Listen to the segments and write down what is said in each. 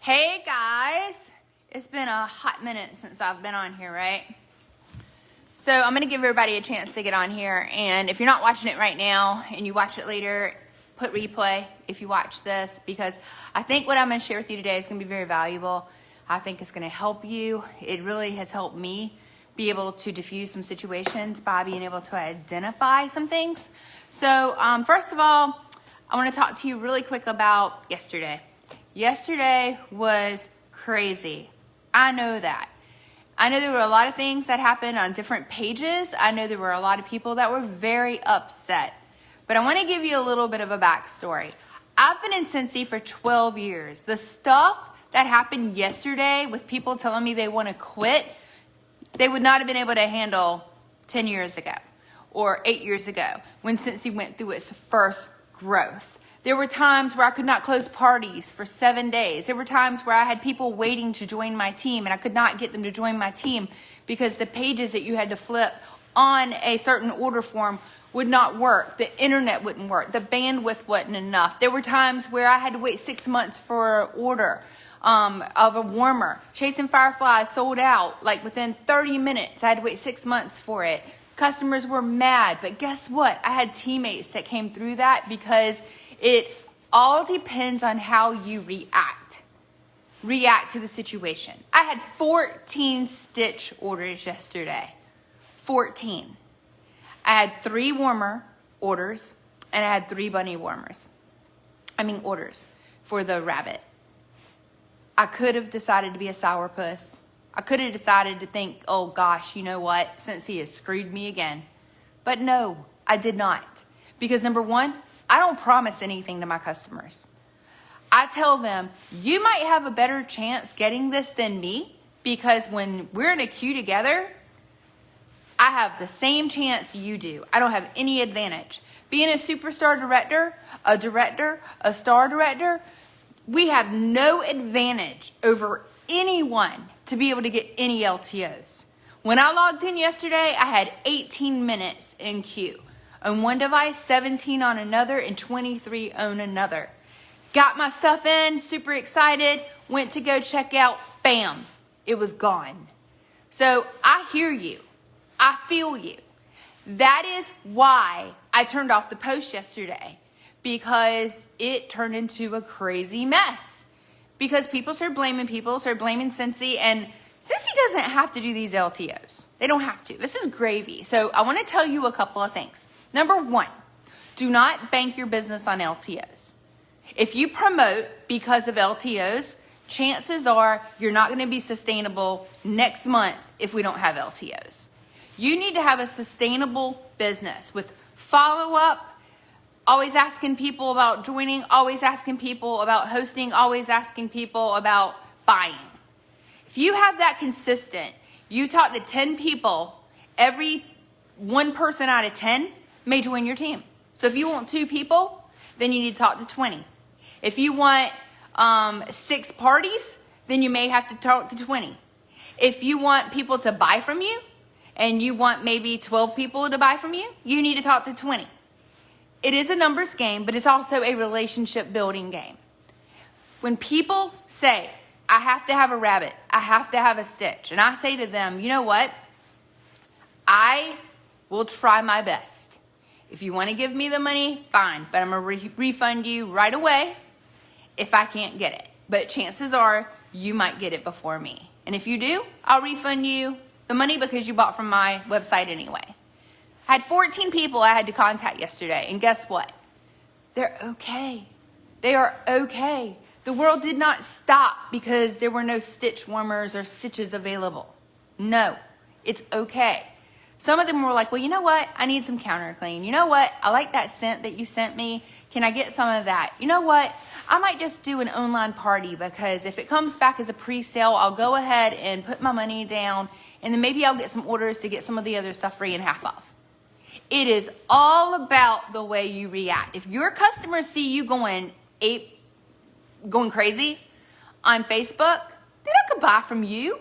Hey guys, it's been a hot minute since I've been on here, right? So I'm going to give everybody a chance to get on here, and if you're not watching it right now and you watch it later, put replay if you watch this, because I think what I'm going to share with you today is going to be very valuable. I think it's going to help you. It really has helped me be able to diffuse some situations by being able to identify some things. So first of all, I want to talk to you really quick about yesterday. Yesterday was crazy. I know that. I know there were a lot of things that happened on different pages. I know there were a lot of people that were very upset. But I want to give you a little bit of a backstory. I've been in Scentsy for 12 years. The stuff that happened yesterday with people telling me they want to quit, they would not have been able to handle 10 years ago or 8 years ago when Scentsy went through its first growth. There were times where I could not close parties for 7 days. There were times where I had people waiting to join my team and I could not get them to join my team because the pages that you had to flip on a certain order form would not work. The internet wouldn't work. The bandwidth wasn't enough. There were times where I had to wait 6 months for an order of a warmer. Chasing Fireflies sold out like within 30 minutes. I had to wait 6 months for it. Customers were mad, but guess what? I had teammates that came through that because it all depends on how you react to the situation. I had 14 stitch orders yesterday. 14. I had 3 warmer orders and I had 3 bunny orders for the rabbit. I could have decided to be a sourpuss. I could have decided to think, oh gosh, you know what? Scentsy has screwed me again. But no, I did not. Because number one, I don't promise anything to my customers. I tell them, you might have a better chance getting this than me because when we're in a queue together, I have the same chance you do. I don't have any advantage. Being a superstar director, a star director, we have no advantage over anyone to be able to get any LTOs. When I logged in yesterday, I had 18 minutes in queue. On one device, 17 on another, and 23 on another. Got my stuff in, super excited, went to go check out, bam, it was gone. So I hear you. I feel you. That is why I turned off the post yesterday, because it turned into a crazy mess. Because people started blaming Scentsy, and Scentsy doesn't have to do these LTOs. They don't have to. This is gravy. So I want to tell you a couple of things. Number one, do not bank your business on LTOs. If you promote because of LTOs, chances are you're not going to be sustainable next month if we don't have LTOs. You need to have a sustainable business with follow-up, always asking people about joining, always asking people about hosting, always asking people about buying. If you have that consistent, you talk to 10 people, every 1 person out of 10 may join your team. So if you want 2 people, then you need to talk to 20. If you want 6 parties, then you may have to talk to 20. If you want people to buy from you, and you want maybe 12 people to buy from you, you need to talk to 20. It is a numbers game, but it's also a relationship building game. When people say, I have to have a rabbit, I have to have a stitch, and I say to them, you know what? I will try my best. If you want to give me the money, fine, but I'm going to refund you right away if I can't get it. But chances are you might get it before me. And if you do, I'll refund you the money because you bought from my website anyway. I had 14 people I had to contact yesterday, and guess what? They're okay. They are okay. The world did not stop because there were no stitch warmers or stitches available. No, it's okay. Some of them were like, well, you know what? I need some counter clean. You know what? I like that scent that you sent me. Can I get some of that? You know what? I might just do an online party because if it comes back as a pre-sale, I'll go ahead and put my money down and then maybe I'll get some orders to get some of the other stuff free and half off. It is all about the way you react. If your customers see you going crazy on Facebook, they're not going to buy from you.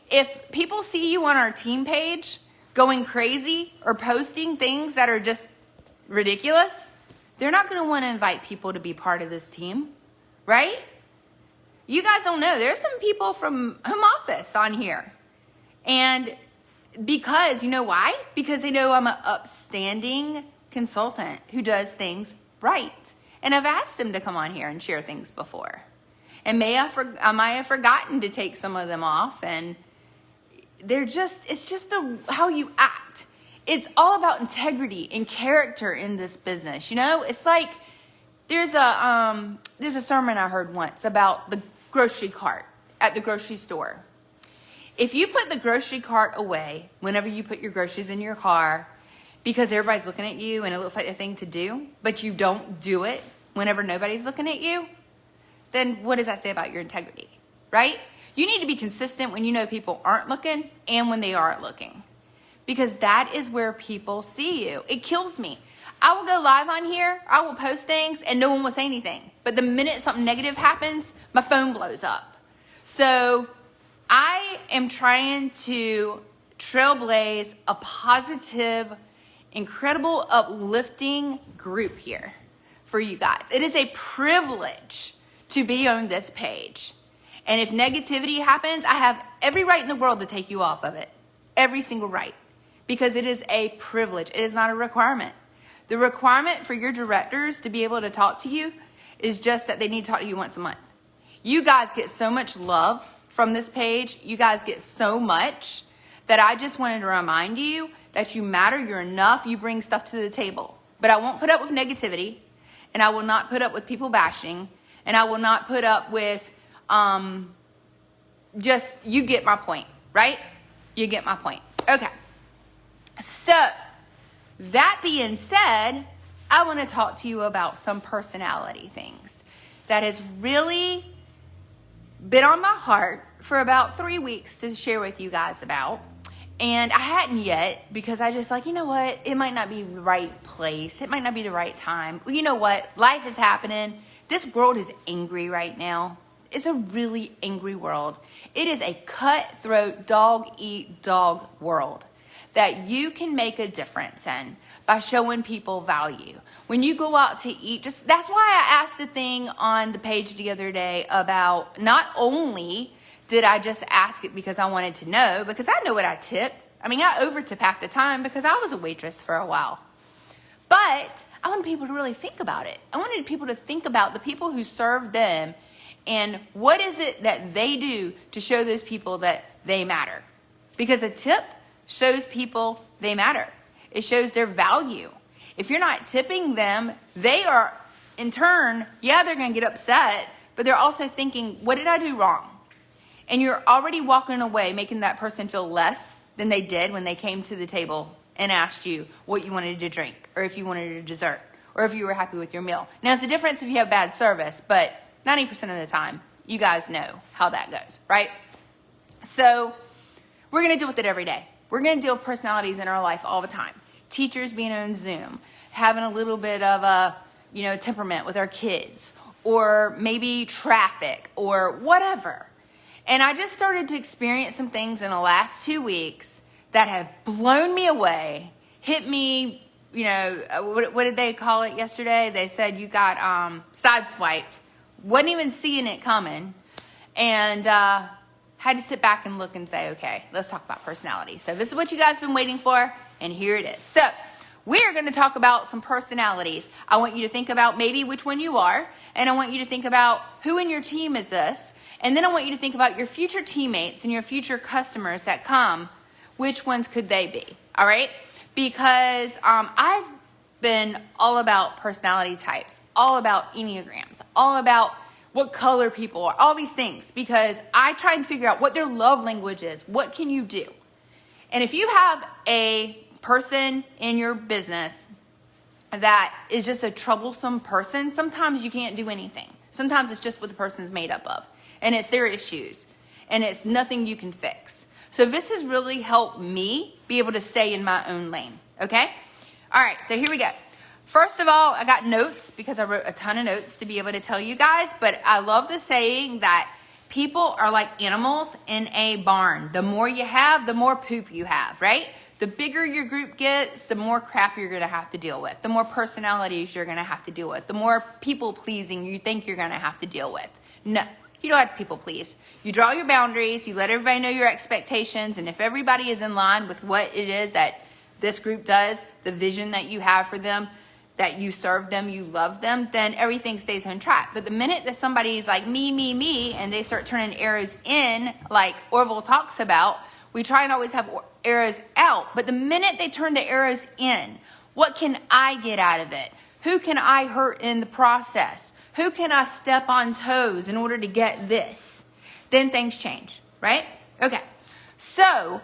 If people see you on our team page going crazy or posting things that are just ridiculous, they're not going to want to invite people to be part of this team, right? You guys don't know. There's some people from home office on here. And because, you know why? Because they know I'm an upstanding consultant who does things right. And I've asked them to come on here and share things before. And I might have forgotten to take some of them off. And it's just how you act. It's all about integrity and character in this business. You know, it's like there's a sermon I heard once about the grocery cart at the grocery store. If you put the grocery cart away whenever you put your groceries in your car because everybody's looking at you and it looks like the thing to do, but you don't do it whenever nobody's looking at you, then what does that say about your integrity, right? You need to be consistent when you know people aren't looking and when they are looking, because that is where people see you. It kills me. I will go live on here, I will post things, and no one will say anything. But the minute something negative happens, my phone blows up. So I am trying to trailblaze a positive, incredible, uplifting group here for you guys. It is a privilege to be on this page. And if negativity happens, I have every right in the world to take you off of it. Every single right. Because it is a privilege. It is not a requirement. The requirement for your directors to be able to talk to you is just that they need to talk to you once a month. You guys get so much love from this page. You guys get so much that I just wanted to remind you that you matter, you're enough, you bring stuff to the table. But I won't put up with negativity, and I will not put up with people bashing, and I will not put up with you get my point, right? You get my point. Okay. So, that being said, I want to talk to you about some personality things that has really been on my heart for about 3 weeks to share with you guys about. And I hadn't yet, because I just like, you know what? It might not be the right place. It might not be the right time. Well, you know what? Life is happening. This world is angry right now. It's a really angry world. It is a cutthroat, dog-eat-dog world that you can make a difference in by showing people value. When you go out to eat, that's why I asked the thing on the page the other day about, not only did I just ask it because I wanted to know, because I know what I tip. I mean, I over tip half the time because I was a waitress for a while. But I wanted people to really think about it. I wanted people to think about the people who serve them and what is it that they do to show those people that they matter. Because a tip shows people they matter. It shows their value. If you're not tipping them, they are, in turn, they're going to get upset, but they're also thinking, what did I do wrong? And you're already walking away making that person feel less than they did when they came to the table and asked you what you wanted to drink, or if you wanted a dessert, or if you were happy with your meal. Now, it's a difference if you have bad service, but 90% of the time, you guys know how that goes, right? So we're going to deal with it every day. We're going to deal with personalities in our life all the time. Teachers being on Zoom, having a little bit of a, temperament with our kids, or maybe traffic, or whatever. And I just started to experience some things in the last 2 weeks that have blown me away, hit me, what did they call it yesterday? They said you got sideswiped. Wasn't even seeing it coming. And had to sit back and look and say, okay, let's talk about personality. So this is what you guys have been waiting for, and here it is. So we're going to talk about some personalities. I want you to think about maybe which one you are, and I want you to think about who in your team is this, and then I want you to think about your future teammates and your future customers that come. Which ones could they be? All right? Because I've been all about personality types, all about Enneagrams, all about what color people are, all these things, because I try and figure out what their love language is. What can you do? And if you have a person in your business that is just a troublesome person, sometimes you can't do anything. Sometimes it's just what the person's made up of, and it's their issues, and it's nothing you can fix. So this has really helped me be able to stay in my own lane, okay? All right, so here we go. First of all, I got notes because I wrote a ton of notes to be able to tell you guys, but I love the saying that people are like animals in a barn. The more you have, the more poop you have, right? The bigger your group gets, the more crap you're going to have to deal with, the more personalities you're going to have to deal with, the more people pleasing you think you're going to have to deal with. No, You don't have to people please. You draw your boundaries, you let everybody know your expectations, and if everybody is in line with what it is that this group does, the vision that you have for them, that you serve them, you love them, then everything stays on track. But the minute that somebody is like me, and they start turning arrows in, like Orville talks about, we try and always have arrows out. But the minute they turn the arrows in, what can I get out of it? Who can I hurt in the process? Who can I step on toes in order to get this? Then things change, right? Okay, so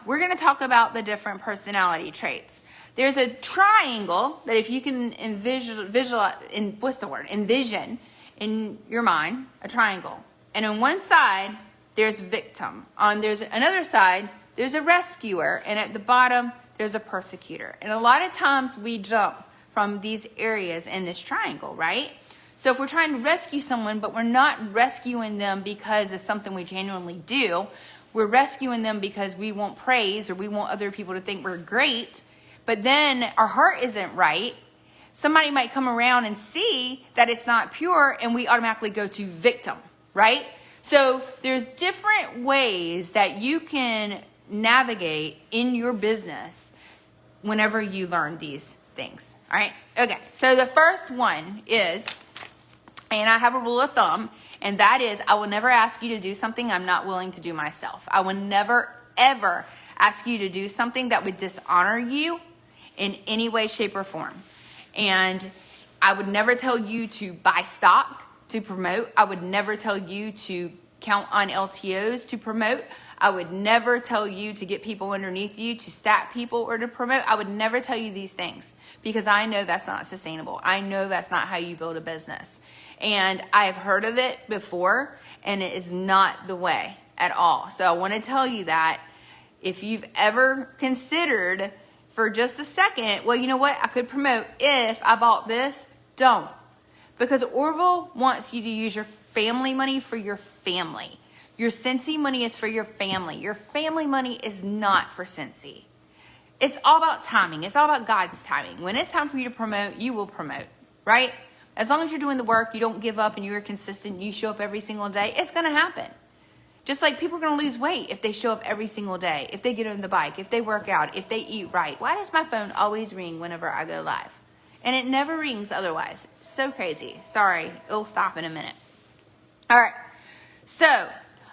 we're going to talk about the different personality traits. There's a triangle that if you can envision in your mind, a triangle. And on one side, there's victim. There's another side, there's a rescuer. And at the bottom, there's a persecutor. And a lot of times we jump from these areas in this triangle, right? So if we're trying to rescue someone, but we're not rescuing them because it's something we genuinely do, we're rescuing them because we want praise or we want other people to think we're great, but then our heart isn't right, somebody might come around and see that it's not pure and we automatically go to victim, right? So there's different ways that you can navigate in your business whenever you learn these things, all right? Okay, so the first one is, and I have a rule of thumb, and that is I will never ask you to do something I'm not willing to do myself. I will never, ever ask you to do something that would dishonor you in any way, shape, or form. And I would never tell you to buy stock to promote. I would never tell you to count on LTOs to promote. I would never tell you to get people underneath you to stack people or to promote. I would never tell you these things because I know that's not sustainable. I know that's not how you build a business. And I've heard of it before, and it is not the way at all. So I want to tell you that if you've ever considered for just a second, well, you know what, I could promote if I bought this, don't. Because Orville wants you to use your family money for your family. Your Scentsy money is for your family. Your family money is not for Scentsy. It's all about timing. It's all about God's timing. When it's time for you to promote, you will promote, right? As long as you're doing the work, you don't give up, and you're consistent, you show up every single day, it's going to happen. Just like people are going to lose weight if they show up every single day, if they get on the bike, if they work out, if they eat right. Why does my phone always ring whenever I go live? And it never rings otherwise. So crazy. Sorry, it'll stop in a minute. All right. So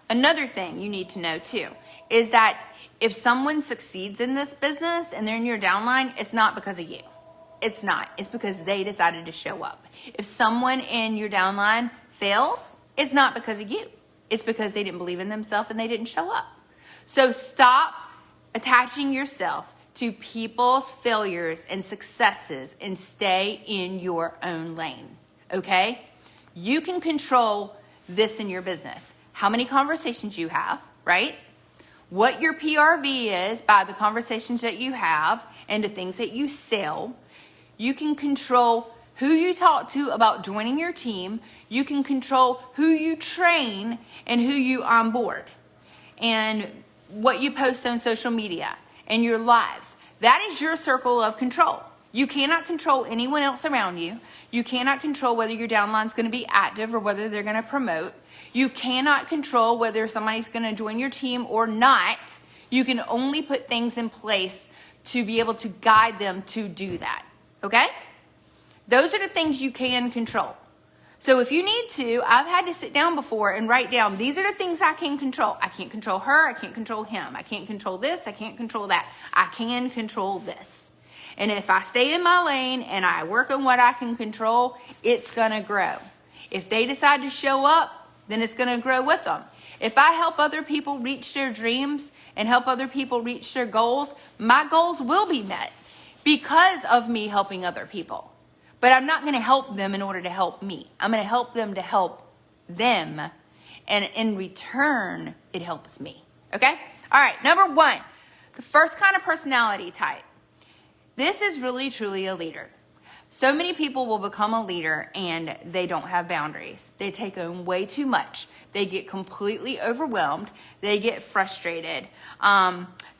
another thing you need to know too is that if someone succeeds in this business and they're in your downline, it's not because of you. It's not. It's because they decided to show up. If someone in your downline fails, it's not because of you. It's because they didn't believe in themselves and they didn't show up. So stop attaching yourself to people's failures and successes and stay in your own lane, okay? You can control this in your business. How many conversations you have, right? What your PRV is by the conversations that you have and the things that you sell. You can control who you talk to about joining your team. You can control who you train and who you onboard and what you post on social media and your lives. That is your circle of control. You cannot control anyone else around you. You cannot control whether your downline is going to be active or whether they're going to promote. You cannot control whether somebody's going to join your team or not. You can only put things in place to be able to guide them to do that. Okay? Those are the things you can control. So if you need to, I've had to sit down before and write down, these are the things I can control. I can't control her. I can't control him. I can't control this. I can't control that. I can control this. And if I stay in my lane and I work on what I can control, it's going to grow. If they decide to show up, then it's going to grow with them. If I help other people reach their dreams and help other people reach their goals, my goals will be met because of me helping other people. But I'm not going to help them in order to help me. I'm going to help them to help them. And in return, it helps me. Okay? All right. Number one, the first kind of personality type. This is really, truly a leader. So many people will become a leader and they don't have boundaries. They take on way too much. They get completely overwhelmed. They get frustrated.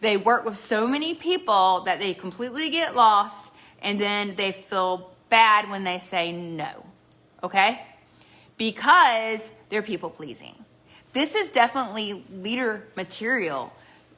They work with so many people that they completely get lost, and then they feel bad when they say no. Okay? Because they're people pleasing. This is definitely leader material.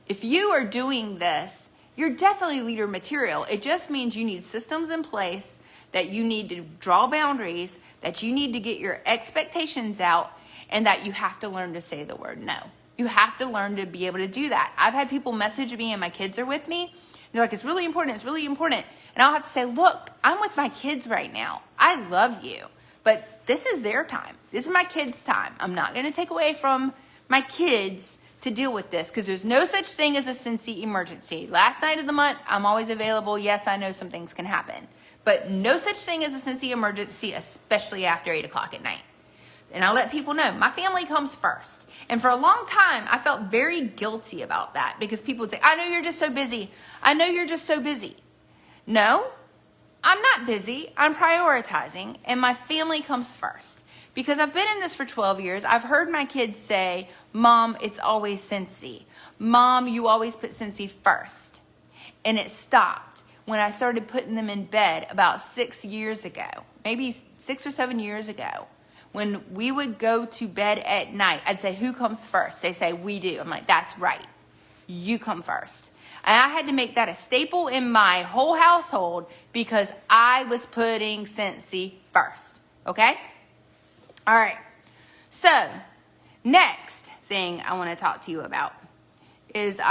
If you are doing this, you're definitely leader material. It just means you need systems in place, that you need to draw boundaries, that you need to get your expectations out, and that you have to learn to say the word no. You have to learn to be able to do that. I've had people message me and my kids are with me. They're like, it's really important, it's really important. And I'll have to say, look, I'm with my kids right now. I love you, but this is their time. This is my kids' time. I'm not going to take away from my kids to deal with this, because there's no such thing as a Scentsy emergency. Last night of the month, I'm always available. Yes, I know some things can happen, but no such thing as a Scentsy emergency, especially after 8 o'clock at night. And I'll let people know my family comes first. And for a long time, I felt very guilty about that, because people would say, I know you're just so busy. I know you're just so busy. No, I'm not busy. I'm prioritizing, and my family comes first. Because I've been in this for 12 years. I've heard my kids say, Mom, it's always Scentsy. Mom, you always put Scentsy first. And it stopped when I started putting them in bed about 6 years ago, maybe 6 or 7 years ago. When we would go to bed at night, I'd say, who comes first? They say, we do. I'm like, that's right. You come first. And I had to make that a staple in my whole household, because I was putting Scentsy first. Okay? All right. So, next thing I want to talk to you about is, next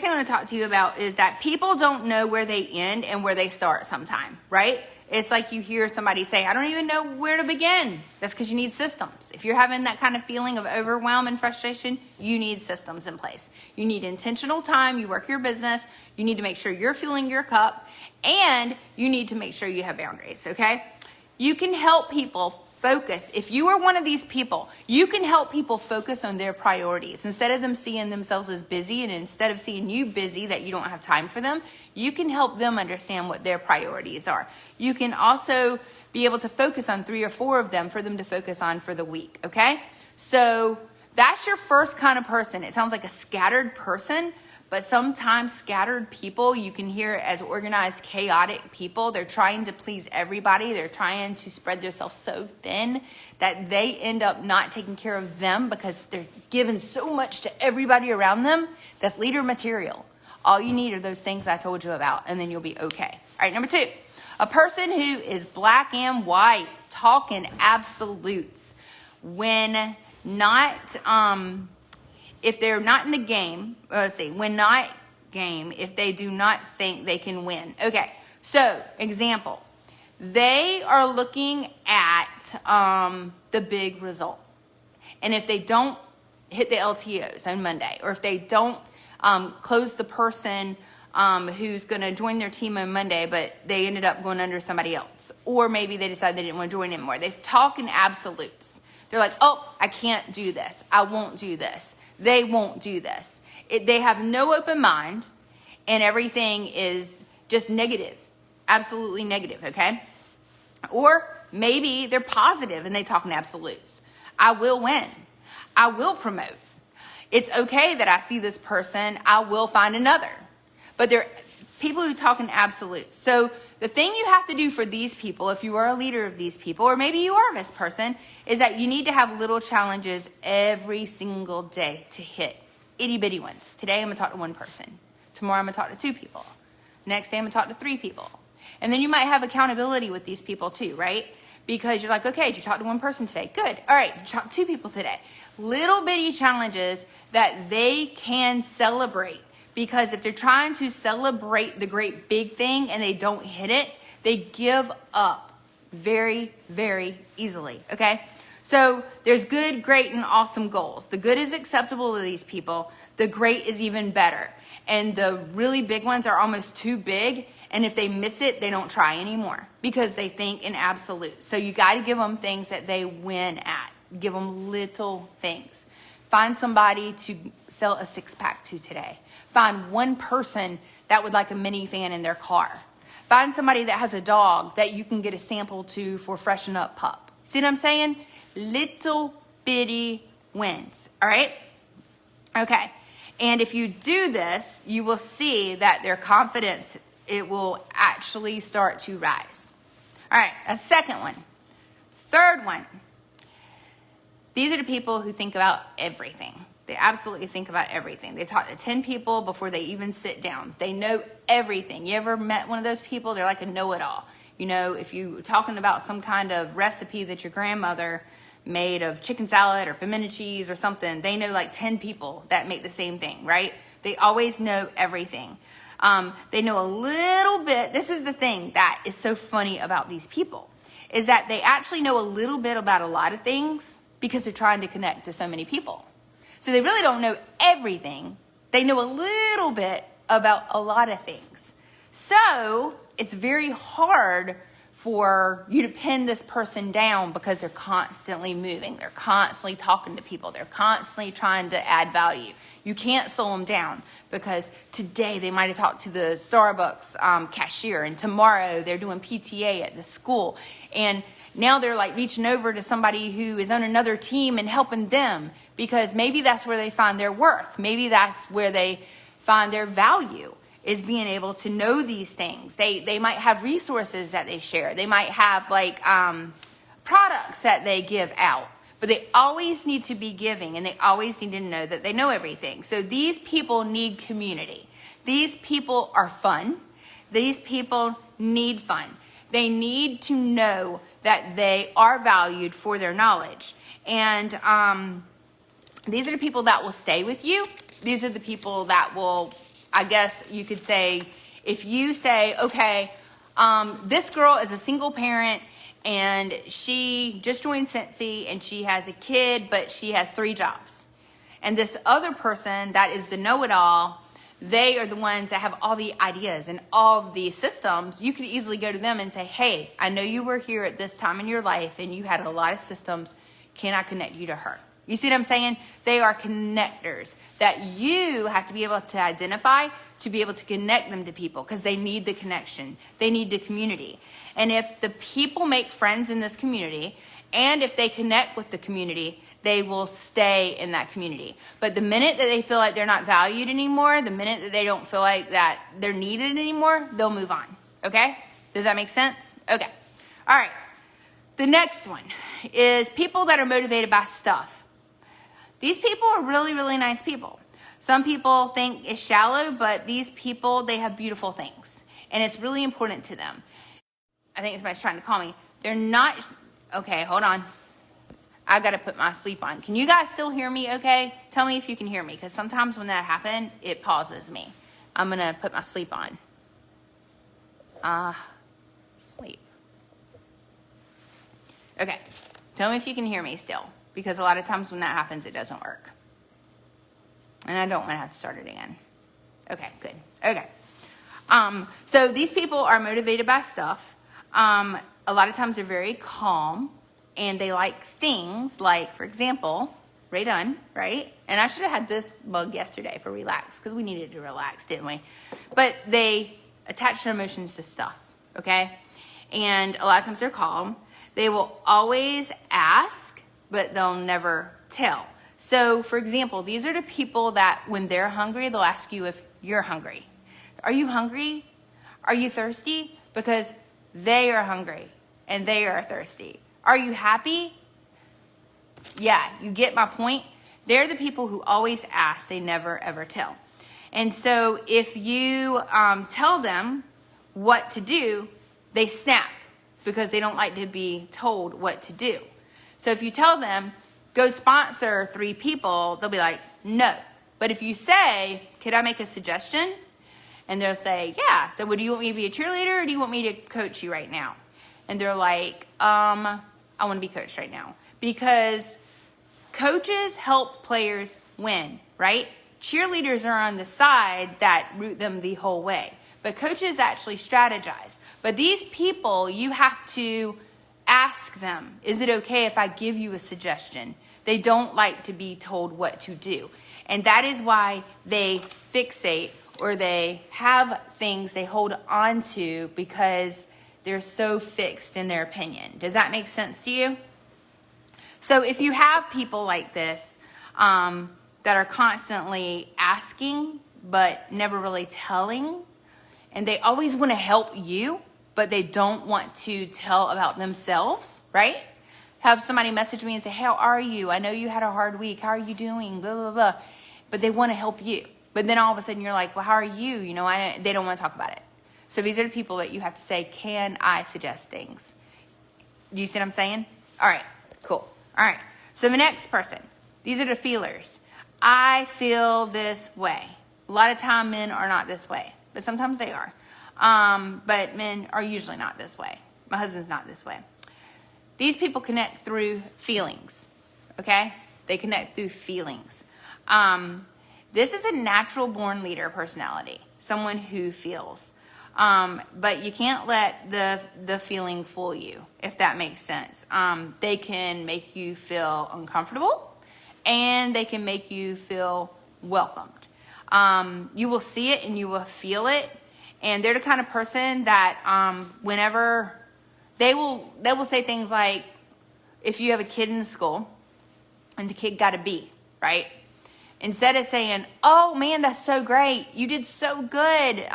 thing I want to talk to you about is that people don't know where they end and where they start sometime, right? It's like you hear somebody say, I don't even know where to begin. That's because you need systems. If you're having that kind of feeling of overwhelm and frustration, you need systems in place. You need intentional time. You work your business. You need to make sure you're filling your cup, and you need to make sure you have boundaries, okay? You can help people focus. If you are one of these people, you can help people focus on their priorities. Instead of them seeing themselves as busy, and instead of seeing you busy that you don't have time for them, you can help them understand what their priorities are. You can also be able to focus on 3 or 4 of them for them to focus on for the week, okay? So that's your first kind of person. It sounds like a scattered person, but sometimes scattered people you can hear as organized, chaotic people. They're trying to please everybody. They're trying to spread themselves so thin that they end up not taking care of them because they're giving so much to everybody around them. That's leader material. All you need are those things I told you about, and then you'll be okay. All right, number 2, a person who is black and white, talking absolutes. When not, if they're not in the game, when not game, if they do not think they can win. Okay, so example, they are looking at the big result. And if they don't hit the LTOs on Monday, or if they don't close the person who's going to join their team on Monday, but they ended up going under somebody else, or maybe they decided they didn't want to join anymore. They talk in absolutes. They're like, oh, I can't do this. I won't do this. They won't do this. They have no open mind, and everything is just negative, absolutely negative, okay? Or maybe they're positive and they talk in absolutes. I will win. I will promote. It's okay that I see this person. I will find another. But they're people who talk in absolutes. So the thing you have to do for these people, if you are a leader of these people, or maybe you are this person, is that you need to have little challenges every single day to hit. Itty bitty ones. Today I'm going to talk to 1 person. Tomorrow I'm going to talk to 2 people. Next day I'm going to talk to 3 people. And then you might have accountability with these people too, right? Because you're like, okay, did you talk to 1 person today? Good. All right, did you talk to 2 people today? Little bitty challenges that they can celebrate. Because if they're trying to celebrate the great big thing and they don't hit it, they give up very, very easily, okay? So there's good, great, and awesome goals. The good is acceptable to these people. The great is even better. And the really big ones are almost too big. And if they miss it, they don't try anymore because they think in absolute. So you got to give them things that they win at. Give them little things. Find somebody to sell a 6-pack to today. Find 1 person that would like a mini fan in their car. Find somebody that has a dog that you can get a sample to for Freshen Up Pup. See what I'm saying? Little bitty wins. All right? Okay. And if you do this, you will see that their confidence, it will actually start to rise. All right. A second one. Third one. These are the people who think about everything. They absolutely think about everything. They talk to 10 people before they even sit down. They know everything. You ever met one of those people? They're like a know-it-all. You know, if you're talking about some kind of recipe that your grandmother made of chicken salad or pimento cheese or something, they know like 10 people that make the same thing, right? They always know everything. They know a little bit. This is the thing that is so funny about these people, is that they actually know a little bit about a lot of things because they're trying to connect to so many people. So they really don't know everything. They know a little bit about a lot of things. So it's very hard for you to pin this person down because they're constantly moving. They're constantly talking to people. They're constantly trying to add value. You can't slow them down because today they might have talked to the Starbucks cashier, and tomorrow they're doing PTA at the school. And now they're like reaching over to somebody who is on another team and helping them because maybe that's where they find their worth. Maybe that's where they find their value, is being able to know these things. They might have resources that they share. They might have like products that they give out, but they always need to be giving, and they always need to know that they know everything. So these people need community. These people are fun. These people need fun. They need to know that they are valued for their knowledge. And these are the people that will stay with you. These are the people that will, I guess you could say, if you say, okay, this girl is a single parent and she just joined Scentsy and she has a kid, but she has 3 jobs. And this other person that is the know-it-all, they are the ones that have all the ideas and all the systems. You could easily go to them and say, hey, I know you were here at this time in your life and you had a lot of systems. Can I connect you to her? You see what I'm saying? They are connectors that you have to be able to identify to be able to connect them to people because they need the connection. They need the community. And if the people make friends in this community and if they connect with the community, they will stay in that community. But the minute that they feel like they're not valued anymore, the minute that they don't feel like that they're needed anymore, they'll move on. Okay? Does that make sense? Okay. All right. The next one is people that are motivated by stuff. These people are really, really nice people. Some people think it's shallow, but these people, they have beautiful things. And it's really important to them. I think somebody's trying to call me. They're not, okay, hold on. I got to put my sleep on. Can you guys still hear me okay? Tell me if you can hear me, because sometimes when that happens, it pauses me. I'm going to put my sleep on. Sleep. Okay. Tell me if you can hear me still, because a lot of times when that happens, it doesn't work. And I don't want to have to start it again. Okay, good. Okay. So these people are motivated by stuff. A lot of times they're very calm. And they like things like, for example, Ray Dunn, right? And I should have had this mug yesterday for relax, because we needed to relax, didn't we? But they attach their emotions to stuff, okay? And a lot of times they're calm. They will always ask, but they'll never tell. So, for example, these are the people that when they're hungry, they'll ask you if you're hungry. Are you hungry? Are you thirsty? Because they are hungry and they are thirsty. Are you happy? Yeah, you get my point. They're the people who always ask, they never ever tell. And so if you tell them what to do, they snap because they don't like to be told what to do. So if you tell them, go sponsor 3 people, they'll be like, no. But if you say, could I make a suggestion? And they'll say, yeah. So do you want me to be a cheerleader or do you want me to coach you right now? And they're like, I want to be coached right now. Because coaches help players win, right? Cheerleaders are on the side that root them the whole way. But coaches actually strategize. But these people, you have to ask them, is it okay if I give you a suggestion? They don't like to be told what to do. And that is why they fixate, or they have things they hold on to because they're so fixed in their opinion. Does that make sense to you? So if you have people like this that are constantly asking but never really telling, and they always want to help you, but they don't want to tell about themselves, right? have somebody message me and say, how are you? I know you had a hard week. How are you doing? Blah, blah, blah. But they want to help you. But then all of a sudden you're like, well, how are you? You know, they don't want to talk about it. So these are the people that you have to say, can I suggest things? Do you see what I'm saying? All right, cool. All right. So the next person, these are the feelers. I feel this way. A lot of time men are not this way, but sometimes they are. But men are usually not this way. My husband's not this way. These people connect through feelings, okay? They connect through feelings. This is a natural born leader personality, someone who feels. But you can't let the feeling fool you, if that makes sense. They can make you feel uncomfortable, and they can make you feel welcomed. You will see it and you will feel it. And they're the kind of person that whenever they will say things like, if you have a kid in school and the kid got a B, right? Instead of saying, oh man, that's so great, you did so good,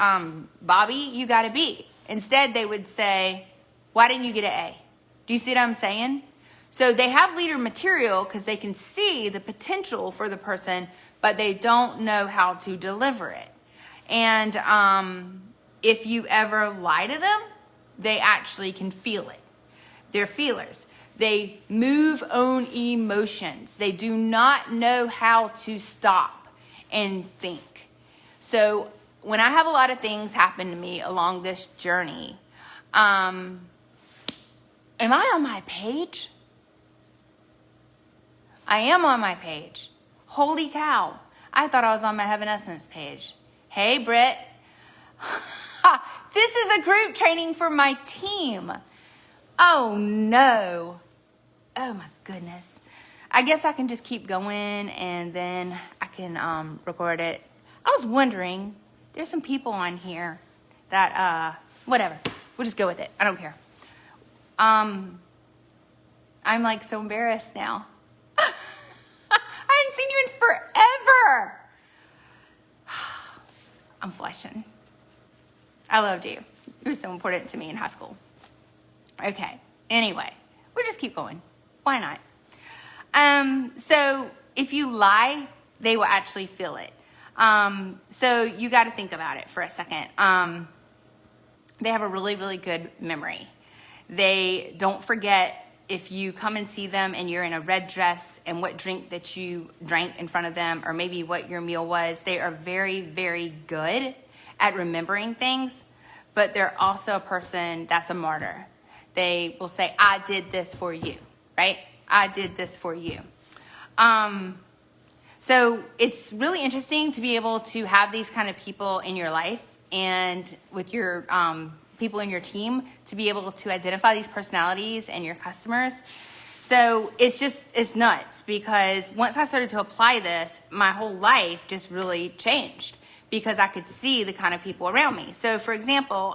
Bobby, you got a B. Instead, they would say, why didn't you get an A? Do you see what I'm saying? So they have leader material because they can see the potential for the person, but they don't know how to deliver it. And if you ever lie to them, they actually can feel it. They're feelers. They move on emotions. They do not know how to stop and think. So when I have a lot of things happen to me along this journey, am I on my page? I am on my page. Holy cow. I thought I was on my Heaven Essence page. Hey, Britt. This is a group training for my team. Oh, no. Oh, my goodness. I guess I can just keep going and then I can record it. I was wondering, there's some people on here that, whatever. We'll just go with it. I don't care. I'm like so embarrassed now. I hadn't seen you in forever. I'm blushing. I loved you. You were so important to me in high school. Okay. Anyway, we'll just keep going. Why not? So if you lie, they will actually feel it. So you got to think about it for a second. They have a really, really good memory. They don't forget if you come and see them and you're in a red dress and what drink that you drank in front of them, or maybe what your meal was. They are very, very good at remembering things, but they're also a person that's a martyr. They will say, I did this for you, right? I did this for you. So it's really interesting to be able to have these kind of people in your life and with your people in your team to be able to identify these personalities and your customers. So it's nuts, because once I started to apply this, my whole life just really changed because I could see the kind of people around me. So for example,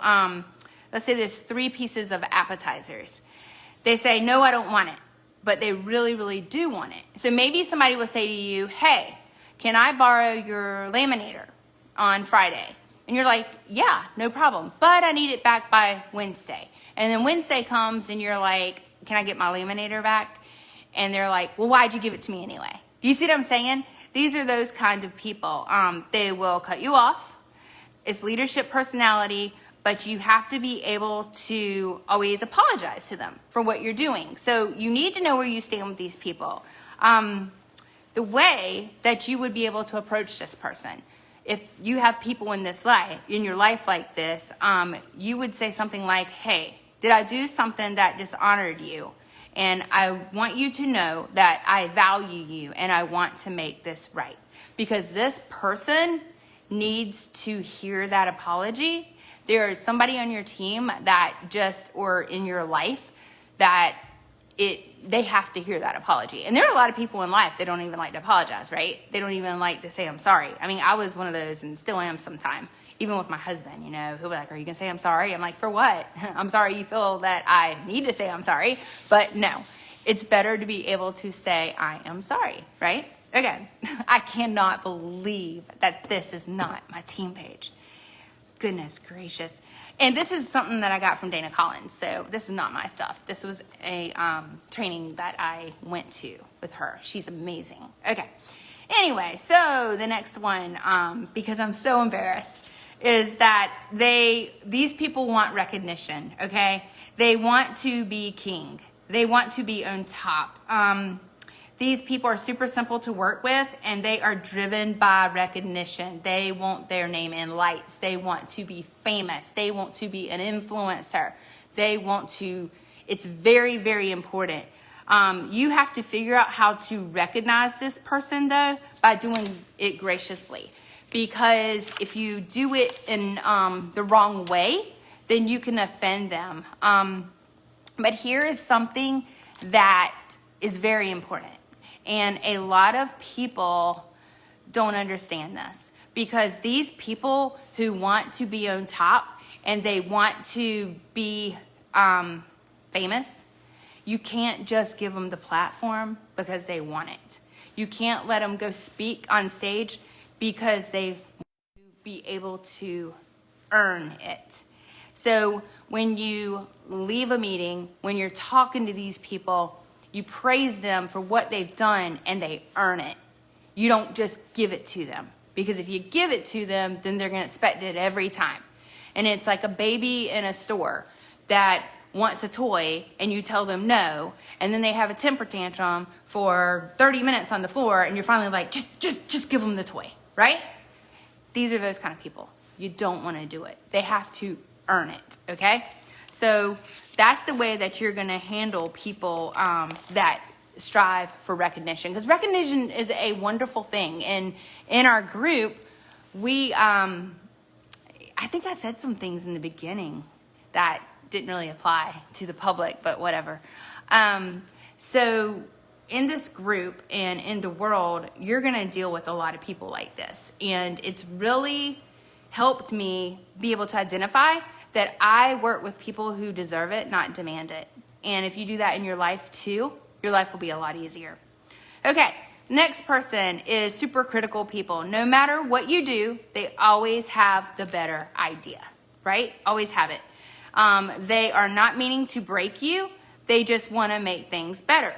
let's say there's 3 pieces of appetizers. They say, no, I don't want it, but they really, really do want it. So maybe somebody will say to you, hey, can I borrow your laminator on Friday? And you're like, yeah, no problem, but I need it back by Wednesday. And then Wednesday comes and you're like, can I get my laminator back? And they're like, well, why'd you give it to me anyway? Do you see what I'm saying? These are those kind of people. They will cut you off. It's leadership personality, but you have to be able to always apologize to them for what you're doing. So you need to know where you stand with these people. The way that you would be able to approach this person. If you have people in your life like this, you would say something like, hey, did I do something that dishonored you? And I want you to know that I value you and I want to make this right. Because this person needs to hear that apology. There's somebody on your team or in your life that they have to hear that apology. And there are a lot of people in life that don't even like to apologize, right? They don't even like to say, I'm sorry. I mean, I was one of those and still am sometime. Even with my husband, he'll be like, are you going to say I'm sorry? I'm like, for what? I'm sorry you feel that I need to say I'm sorry. But no, it's better to be able to say I am sorry, right? Okay, I cannot believe that this is not my team page. goodness gracious. And this is something that I got from Dana Collins. So this is not my stuff. This was a training that I went to with her. She's amazing. Okay. Anyway, so the next one, because I'm so embarrassed, is that these people want recognition, okay? They want to be king. They want to be on top. These people are super simple to work with, and they are driven by recognition. They want their name in lights. They want to be famous. They want to be an influencer. They want to, it's very, very important. You have to figure out how to recognize this person, though, by doing it graciously. Because if you do it in the wrong way, then you can offend them. But here is something that is very important. And a lot of people don't understand this, because these people who want to be on top and they want to be famous, you can't just give them the platform because they want it. You can't let them go speak on stage because they want to be able to earn it. So when you leave a meeting, when you're talking to these people, you praise them for what they've done and they earn it. You don't just give it to them, because if you give it to them, then they're going to expect it every time. And it's like a baby in a store that wants a toy and you tell them no, and then they have a temper tantrum for 30 minutes on the floor, and you're finally like, just give them the toy, right? These are those kind of people. You don't want to do it. They have to earn it, okay? So that's the way that you're going to handle people that strive for recognition, because recognition is a wonderful thing. And in our group, we, I think I said some things in the beginning that didn't really apply to the public, but whatever. So in this group and in the world, you're going to deal with a lot of people like this. And it's really helped me be able to identify that I work with people who deserve it, not demand it. And if you do that in your life too, your life will be a lot easier. Okay, next person is supercritical people. No matter what you do, they always have the better idea, right? Always have it. They are not meaning to break you. They just want to make things better.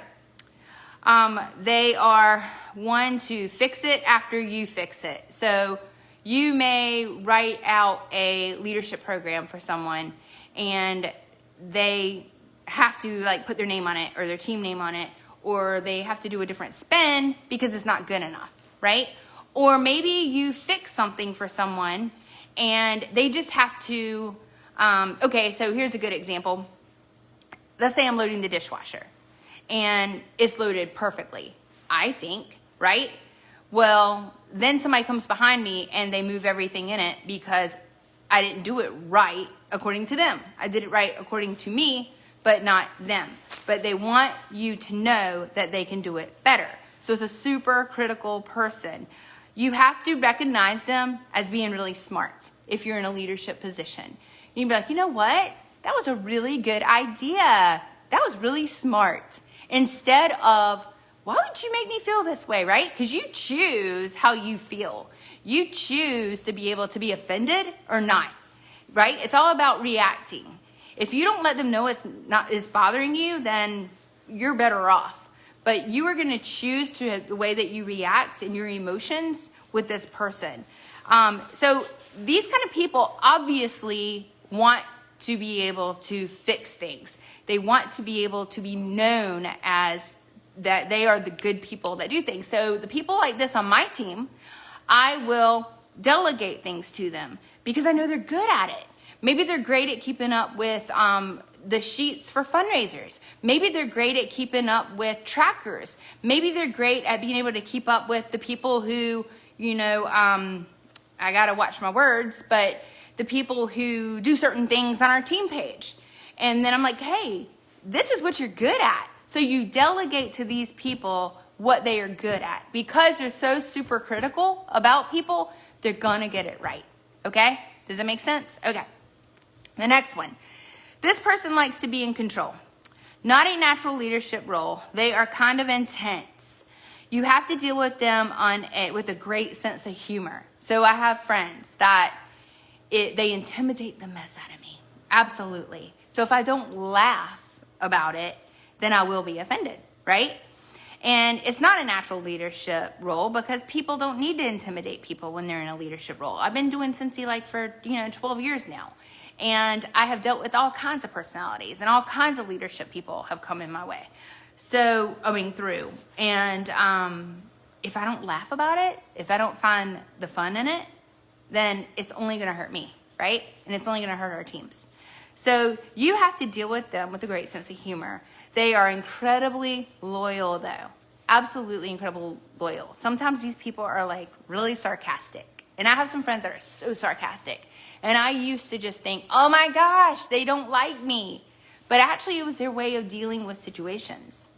They are one to fix it after you fix it. So you may write out a leadership program for someone and they have to like put their name on it or their team name on it, or they have to do a different spin because it's not good enough, right? Or maybe you fix something for someone and they just have to, okay, so here's a good example. Let's say I'm loading the dishwasher and it's loaded perfectly, I think, right? Well, then somebody comes behind me and they move everything in it because I didn't do it right according to them. I did it right according to me, but not them. But they want you to know that they can do it better. So it's a super critical person. You have to recognize them as being really smart if you're in a leadership position. You'd be like, you know what? That was a really good idea. That was really smart. Instead of, why would you make me feel this way, right? Because you choose how you feel. You choose to be able to be offended or not, right? It's all about reacting. If you don't let them know it's bothering you, then you're better off. But you are going to choose to the way that you react and your emotions with this person. So these kind of people obviously want to be able to fix things. They want to be able to be known as that they are the good people that do things. So the people like this on my team, I will delegate things to them because I know they're good at it. Maybe they're great at keeping up with the sheets for fundraisers. Maybe they're great at keeping up with trackers. Maybe they're great at being able to keep up with the people who, I got to watch my words, but the people who do certain things on our team page. And then I'm like, hey, this is what you're good at. So you delegate to these people what they are good at. Because they're so super critical about people, they're going to get it right. Okay? Does that make sense? Okay. The next one. This person likes to be in control. Not a natural leadership role. They are kind of intense. You have to deal with them with a great sense of humor. So I have friends that they intimidate the mess out of me. Absolutely. So if I don't laugh about it, then I will be offended, right? And it's not a natural leadership role because people don't need to intimidate people when they're in a leadership role. I've been doing Scentsy like for 12 years now. And I have dealt with all kinds of personalities and all kinds of leadership people have come in my way. So, through. And if I don't laugh about it, if I don't find the fun in it, then it's only going to hurt me, right? And it's only going to hurt our teams. So you have to deal with them with a great sense of humor. They are incredibly loyal, though. Absolutely incredibly loyal. Sometimes these people are like really sarcastic. And I have some friends that are so sarcastic. And I used to just think, oh my gosh, they don't like me. But actually it was their way of dealing with situations.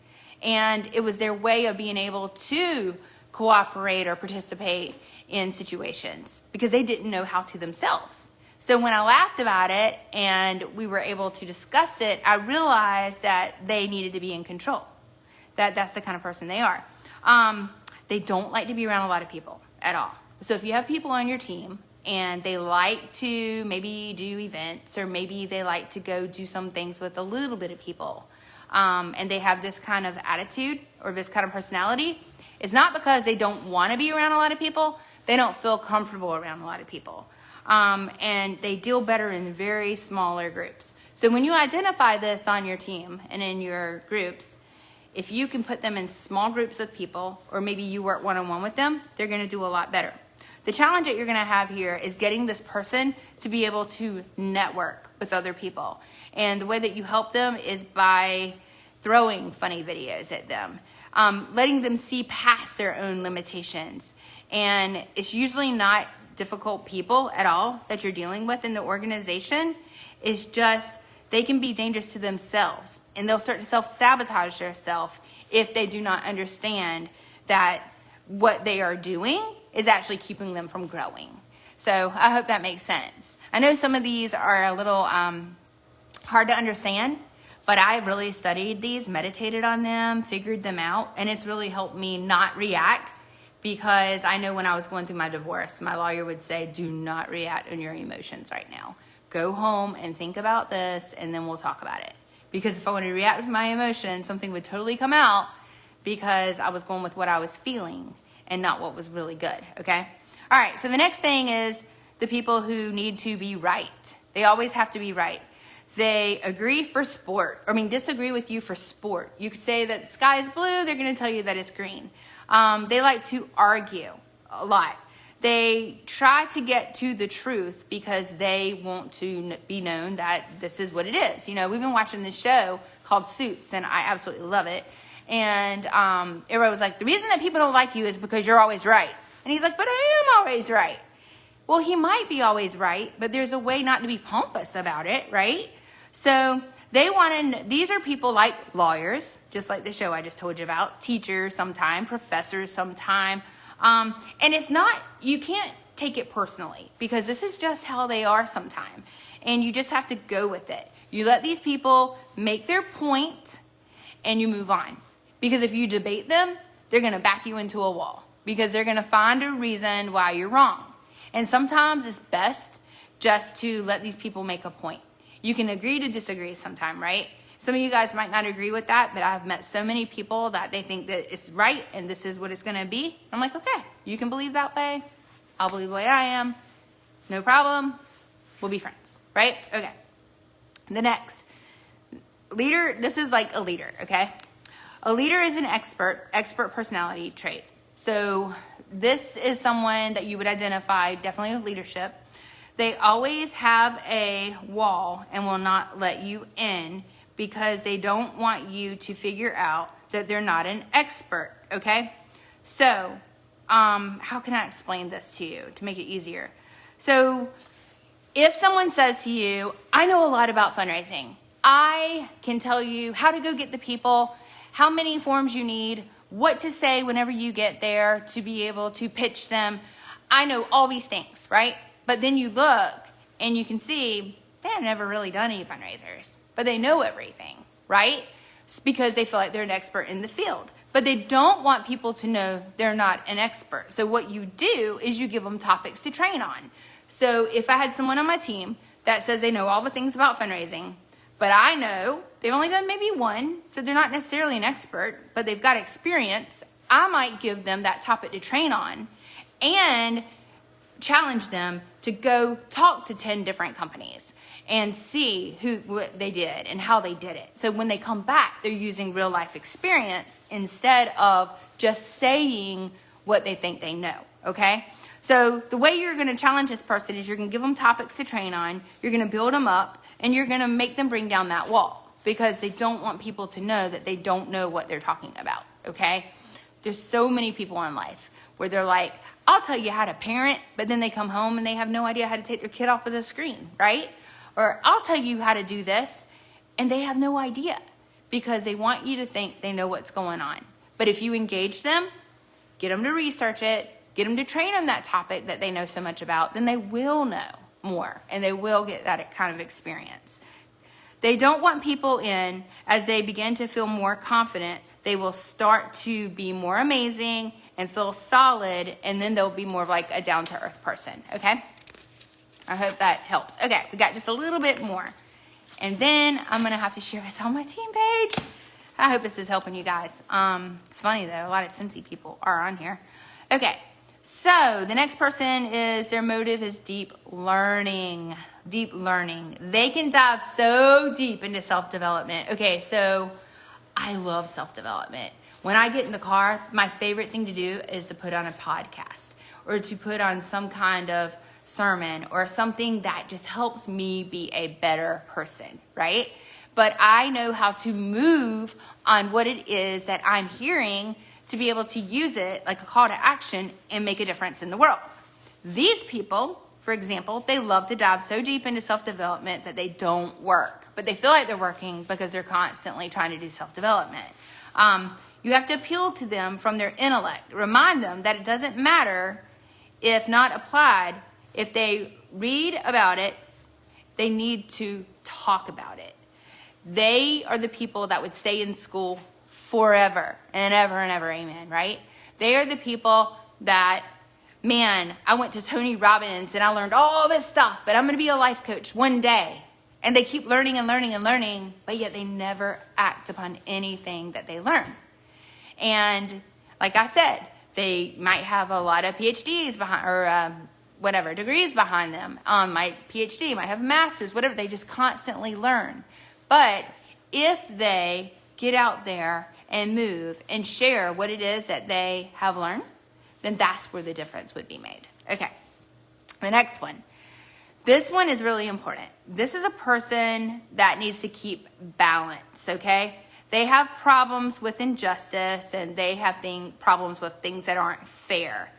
And it was their way of being able to cooperate or participate in situations because they didn't know how to themselves. So when I laughed about it and we were able to discuss it, I realized that they needed to be in control. That's the kind of person they are. They don't like to be around a lot of people at all. So if you have people on your team and they like to maybe do events or maybe they like to go do some things with a little bit of people, and they have this kind of attitude or this kind of personality, it's not because they don't want to be around a lot of people. They don't feel comfortable around a lot of people. And they deal better in very smaller groups. So when you identify this on your team and in your groups, if you can put them in small groups of people, or maybe you work one-on-one with them, they're going to do a lot better. The challenge that you're going to have here is getting this person to be able to network with other people. And the way that you help them is by throwing funny videos at them, letting them see past their own limitations. And it's usually not difficult people at all that you're dealing with in the organization. It's just they can be dangerous to themselves, and they'll start to self-sabotage themselves if they do not understand that what they are doing is actually keeping them from growing. So I hope that makes sense. I know some of these are a little hard to understand, but I've really studied these, meditated on them, figured them out, and it's really helped me not react. Because I know when I was going through my divorce, my lawyer would say, do not react on your emotions right now. Go home and think about this, and then we'll talk about it. Because if I wanted to react with my emotions, something would totally come out because I was going with what I was feeling and not what was really good, okay? All right, so the next thing is the people who need to be right. They always have to be right. They agree for sport, disagree with you for sport. You could say that the sky is blue, they're going to tell you that it's green. They like to argue a lot. They try to get to the truth because they want to be known that this is what it is. We've been watching this show called Suits, and I absolutely love it. And everybody was like, the reason that people don't like you is because you're always right. And he's like, but I am always right. Well, he might be always right, but there's a way not to be pompous about it, right? So these are people like lawyers, just like the show I just told you about, teachers sometime, professors sometime. And it's not, you can't take it personally because this is just how they are sometime. And you just have to go with it. You let these people make their point and you move on. Because if you debate them, they're going to back you into a wall because they're going to find a reason why you're wrong. And sometimes it's best just to let these people make a point. You can agree to disagree sometime, right? Some of you guys might not agree with that, but I've met so many people that they think that it's right and this is what it's going to be. I'm like, okay, you can believe that way. I'll believe the way I am. No problem. We'll be friends, right? Okay. The next. Leader, this is like a leader, okay? A leader is an expert personality trait. So this is someone that you would identify definitely with leadership. They always have a wall and will not let you in because they don't want you to figure out that they're not an expert, okay? So, how can I explain this to you to make it easier? So, if someone says to you, I know a lot about fundraising. I can tell you how to go get the people, how many forms you need, what to say whenever you get there to be able to pitch them. I know all these things, right? But then you look and you can see they have never really done any fundraisers, but they know everything, right? It's because they feel like they're an expert in the field, but they don't want people to know they're not an expert. So what you do is you give them topics to train on. So if I had someone on my team that says they know all the things about fundraising, but I know they've only done maybe one, so they're not necessarily an expert, but they've got experience, I might give them that topic to train on and challenge them to go talk to 10 different companies and see what they did and how they did it. So when they come back, they're using real life experience instead of just saying what they think they know, okay? So the way you're going to challenge this person is you're going to give them topics to train on, you're going to build them up, and you're going to make them bring down that wall because they don't want people to know that they don't know what they're talking about, okay? There's so many people in life where they're like, I'll tell you how to parent, but then they come home and they have no idea how to take their kid off of the screen, right? Or I'll tell you how to do this, and they have no idea because they want you to think they know what's going on. But if you engage them, get them to research it, get them to train on that topic that they know so much about, then they will know more and they will get that kind of experience. They don't want people in as they begin to feel more confident. They will start to be more amazing and feel solid, and then they'll be more of like a down-to-earth person, okay? I hope that helps. Okay, we got just a little bit more. And then I'm going to have to share this on my team page. I hope this is helping you guys. It's funny, though. A lot of Scentsy people are on here. Okay, so the next person is their motive is deep learning. Deep learning. They can dive so deep into self-development. Okay, so I love self-development. When I get in the car, my favorite thing to do is to put on a podcast or to put on some kind of sermon or something that just helps me be a better person, right? But I know how to move on what it is that I'm hearing to be able to use it like a call to action and make a difference in the world. These people, for example, they love to dive so deep into self-development that they don't work, but they feel like they're working because they're constantly trying to do self-development. You have to appeal to them from their intellect. Remind them that it doesn't matter if not applied. If they read about it, they need to talk about it. They are the people that would stay in school forever and ever and ever, amen, right? They are the people that, man, I went to Tony Robbins and I learned all this stuff, but I'm going to be a life coach one day. And they keep learning and learning and learning, but yet they never act upon anything that they learn. And like I said, they might have a lot of PhDs behind, or whatever, degrees behind them. My PhD might have a master's, whatever. They just constantly learn. But if they get out there and move and share what it is that they have learned, then that's where the difference would be made. Okay, the next one. This one is really important. This is a person that needs to keep balance, okay? They have problems with injustice and they have problems with things that aren't fair.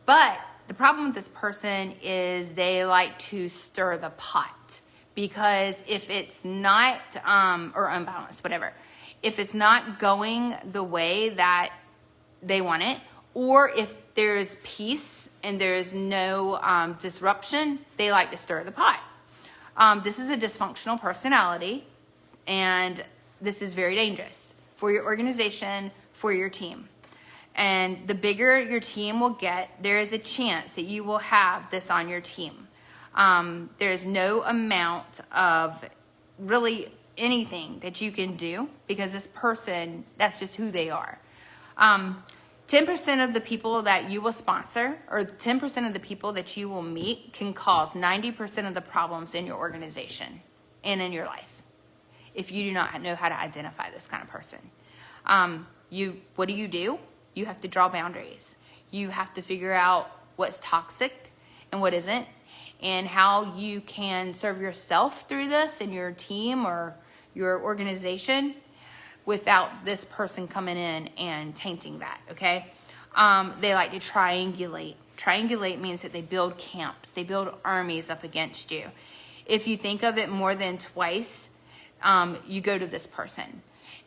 But the problem with this person is they like to stir the pot, because if it's not, or unbalanced, whatever, if it's not going the way that they want it, or if there's peace and there's no disruption, they like to stir the pot. This is a dysfunctional personality, and this is very dangerous for your organization, for your team. And the bigger your team will get, there is a chance that you will have this on your team. There's no amount of really anything that you can do, because this person, that's just who they are. 10% of the people that you will sponsor, or 10% of the people that you will meet, can cause 90% of the problems in your organization and in your life, if you do not know how to identify this kind of person. What do? You have to draw boundaries. You have to figure out what's toxic and what isn't, and how you can serve yourself through this and your team or your organization without this person coming in and tainting that, okay? They like to triangulate. Triangulate means that they build camps. They build armies up against you. If you think of it more than twice, you go to this person.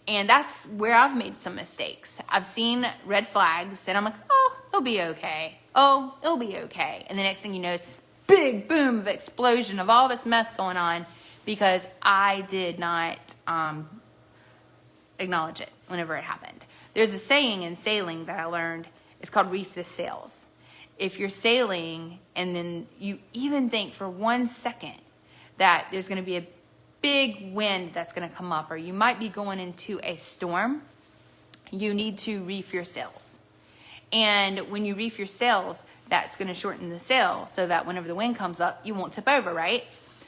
And that's where I've made some mistakes. I've seen red flags and I'm like, oh, it'll be okay. Oh, it'll be okay. And the next thing you know, it's this big boom of explosion of all this mess going on because I did not acknowledge it whenever it happened. There's a saying in sailing that I learned. It's called reef the sails. if you're sailing and then you even think for 1 second that there's going to be a big wind that's going to come up, or you might be going into a storm, you need to reef your sails. And when you reef your sails, that's going to shorten the sail so that whenever the wind comes up, you won't tip over, right?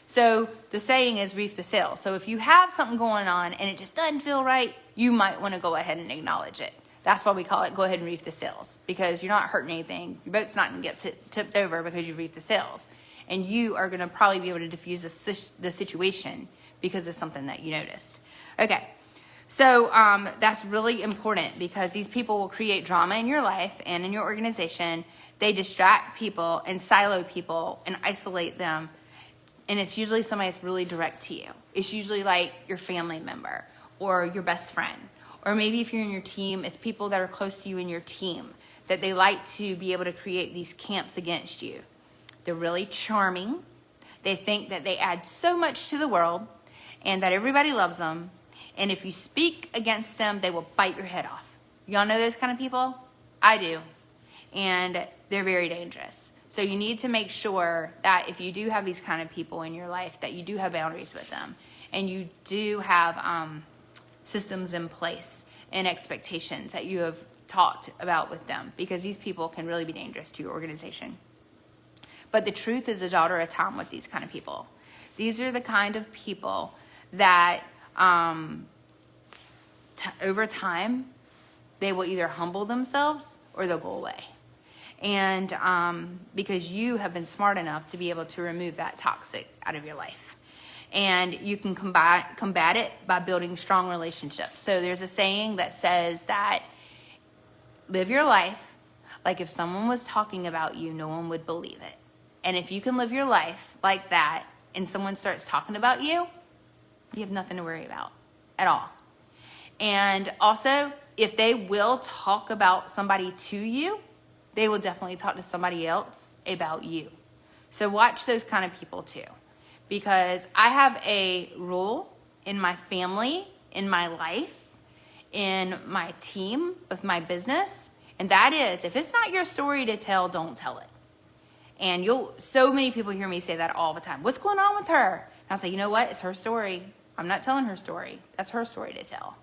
So the saying is reef the sail. So if you have something going on and it just doesn't feel right, you might want to go ahead and acknowledge it. That's why we call it go ahead and reef the sails, because you're not hurting anything. Your boat's not going to get tipped over because you reefed the sails. And you are going to probably be able to diffuse the situation because of something that you noticed. Okay, so that's really important, because these people will create drama in your life and in your organization. They distract people and silo people and isolate them. And it's usually somebody that's really direct to you. It's usually like your family member or your best friend. Or maybe if you're in your team, it's people that are close to you in your team, that they like to be able to create these camps against you. They're really charming. They think that they add so much to the world and that everybody loves them. And if you speak against them, they will bite your head off. Y'all know those kind of people? I do. And they're very dangerous. So you need to make sure that if you do have these kind of people in your life, that you do have boundaries with them. And you do have systems in place and expectations that you have talked about with them, because these people can really be dangerous to your organization. But the truth is a daughter of time with these kind of people. These are the kind of people that over time, they will either humble themselves or they'll go away. And because you have been smart enough to be able to remove that toxic out of your life. And you can combat it by building strong relationships. So there's a saying that says that live your life like if someone was talking about you, no one would believe it. And if you can live your life like that and someone starts talking about you, you have nothing to worry about at all. And also, if they will talk about somebody to you, they will definitely talk to somebody else about you. So watch those kind of people too. Because I have a rule in my family, in my life, in my team, with my business. And that is, if it's not your story to tell, don't tell it. And so many people hear me say that all the time. What's going on with her? And I'll say, you know what? It's her story. I'm not telling her story. That's her story to tell.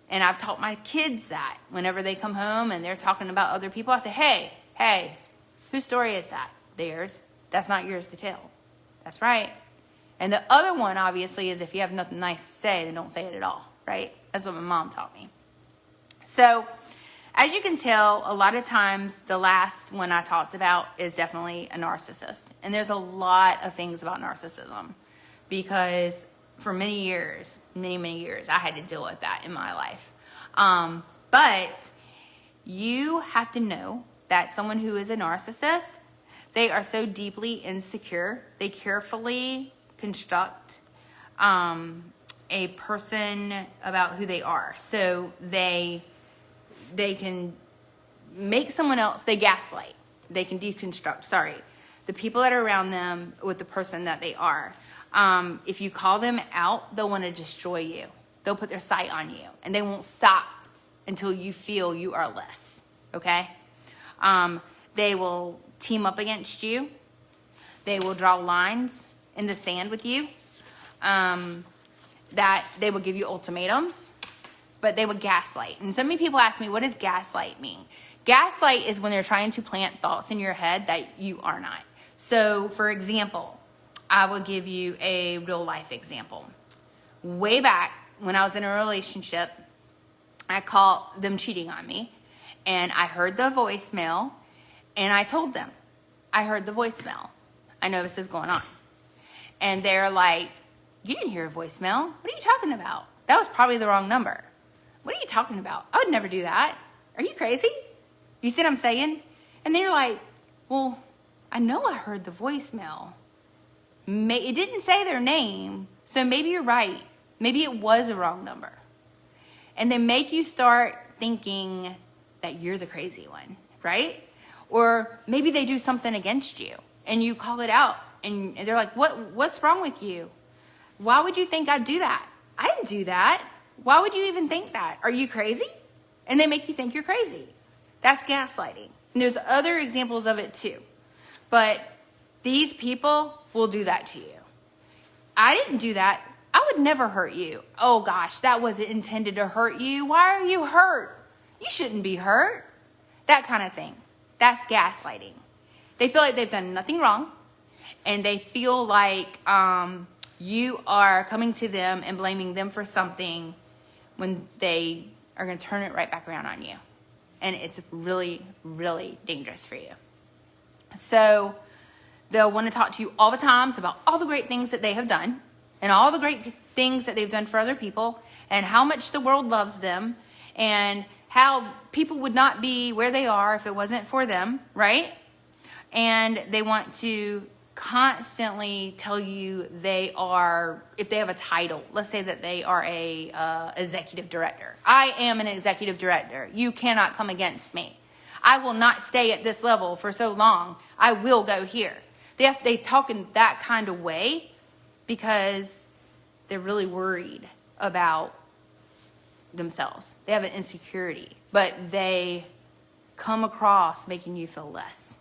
And I've taught my kids that whenever they come home and they're talking about other people, I say, hey, whose story is that? Theirs. That's not yours to tell. That's right. And the other one, obviously, is if you have nothing nice to say, then don't say it at all, right? That's what my mom taught me. So, as you can tell, a lot of times the last one I talked about is definitely a narcissist. And there's a lot of things about narcissism, because for many years, I had to deal with that in my life. But you have to know that someone who is a narcissist, they are so deeply insecure. They carefully construct a person about who they are. So they can make someone else, they gaslight. They can deconstruct, the people that are around them with the person that they are. If you call them out, they'll want to destroy you. They'll put their sight on you, and they won't stop until you feel you are less, okay? They will team up against you. They will draw lines in the sand with you. That they will give you ultimatums, but they will gaslight. And so many people ask me, what does gaslight mean? Gaslight is when they're trying to plant thoughts in your head that you are not. So, for example, I will give you a real life example. Way back when I was in a relationship, I caught them cheating on me, and I heard the voicemail, and I told them, I heard the voicemail. I know this is going on. And they're like, you didn't hear a voicemail. What are you talking about? That was probably the wrong number. What are you talking about? I would never do that. Are you crazy? You see what I'm saying? And then you're like, well, I know I heard the voicemail. It didn't say their name, so maybe you're right. Maybe it was a wrong number. And they make you start thinking that you're the crazy one, right? Or maybe they do something against you and you call it out and they're like, what's wrong with you? Why would you think I'd do that? I didn't do that. Why would you even think that? Are you crazy? And they make you think you're crazy. That's gaslighting. And there's other examples of it too. But these people will do that to you. I didn't do that. I would never hurt you. Oh gosh, that wasn't intended to hurt you. Why are you hurt? You shouldn't be hurt. That kind of thing. That's gaslighting. They feel like they've done nothing wrong, and they feel like you are coming to them and blaming them for something when they are going to turn it right back around on you. And it's really, really dangerous for you. So they'll want to talk to you all the times about all the great things that they have done and all the great things that they've done for other people and how much the world loves them and how people would not be where they are if it wasn't for them, right? And they want to constantly tell you they are, if they have a title, let's say that they are a executive director. I am an executive director. You cannot come against me. I will not stay at this level for so long. I will go here. They talk in that kind of way because they're really worried about themselves. They have an insecurity, but they come across making you feel less.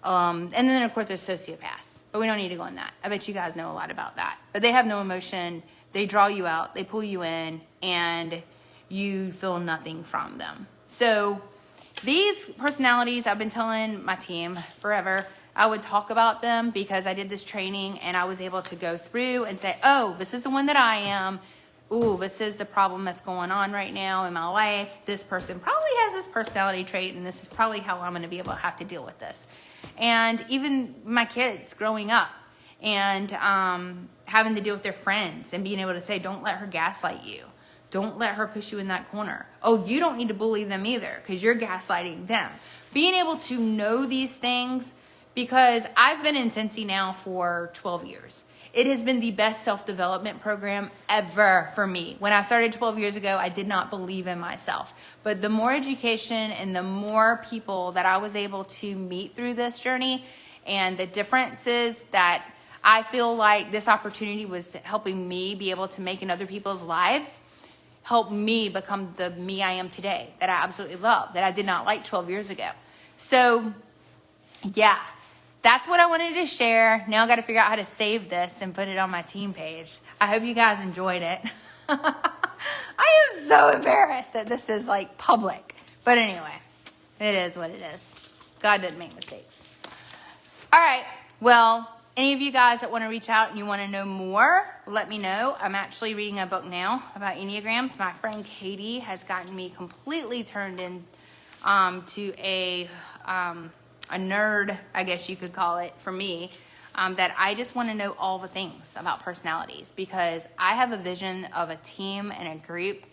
And then, of course, there's sociopaths. But we don't need to go on that. I bet you guys know a lot about that. But they have no emotion. They draw you out. They pull you in. And you feel nothing from them. So these personalities, I've been telling my team forever, I would talk about them because I did this training. And I was able to go through and say, oh, this is the one that I am. Ooh, this is the problem that's going on right now in my life. This person probably has this personality trait. And this is probably how I'm going to be able to have to deal with this. And even my kids growing up and having to deal with their friends and being able to say, don't let her gaslight you. Don't let her push you in that corner. Oh, you don't need to bully them either because you're gaslighting them. Being able to know these things, because I've been in Scentsy now for 12 years. It has been the best self-development program ever for me. When I started 12 years ago, I did not believe in myself. But the more education and the more people that I was able to meet through this journey and the differences that I feel like this opportunity was helping me be able to make in other people's lives, helped me become the me I am today that I absolutely love, that I did not like 12 years ago. So, yeah. That's what I wanted to share. Now I got to figure out how to save this and put it on my team page. I hope you guys enjoyed it. I am so embarrassed that this is like public. But anyway, it is what it is. God doesn't make mistakes. All right. Well, any of you guys that want to reach out and you want to know more, let me know. I'm actually reading a book now about Enneagrams. My friend Katie has gotten me completely turned into a nerd, I guess you could call it, for me, that I just want to know all the things about personalities because I have a vision of a team and a group,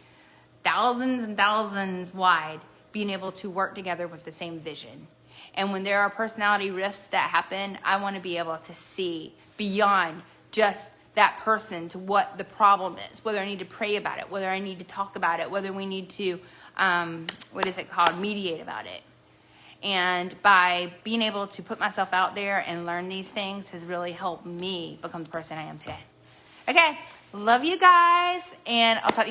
thousands and thousands wide, being able to work together with the same vision. And when there are personality rifts that happen, I want to be able to see beyond just that person to what the problem is, whether I need to pray about it, whether I need to talk about it, whether we need to, mediate about it. And by being able to put myself out there and learn these things has really helped me become the person I am today. Okay, love you guys, and I'll talk to you soon.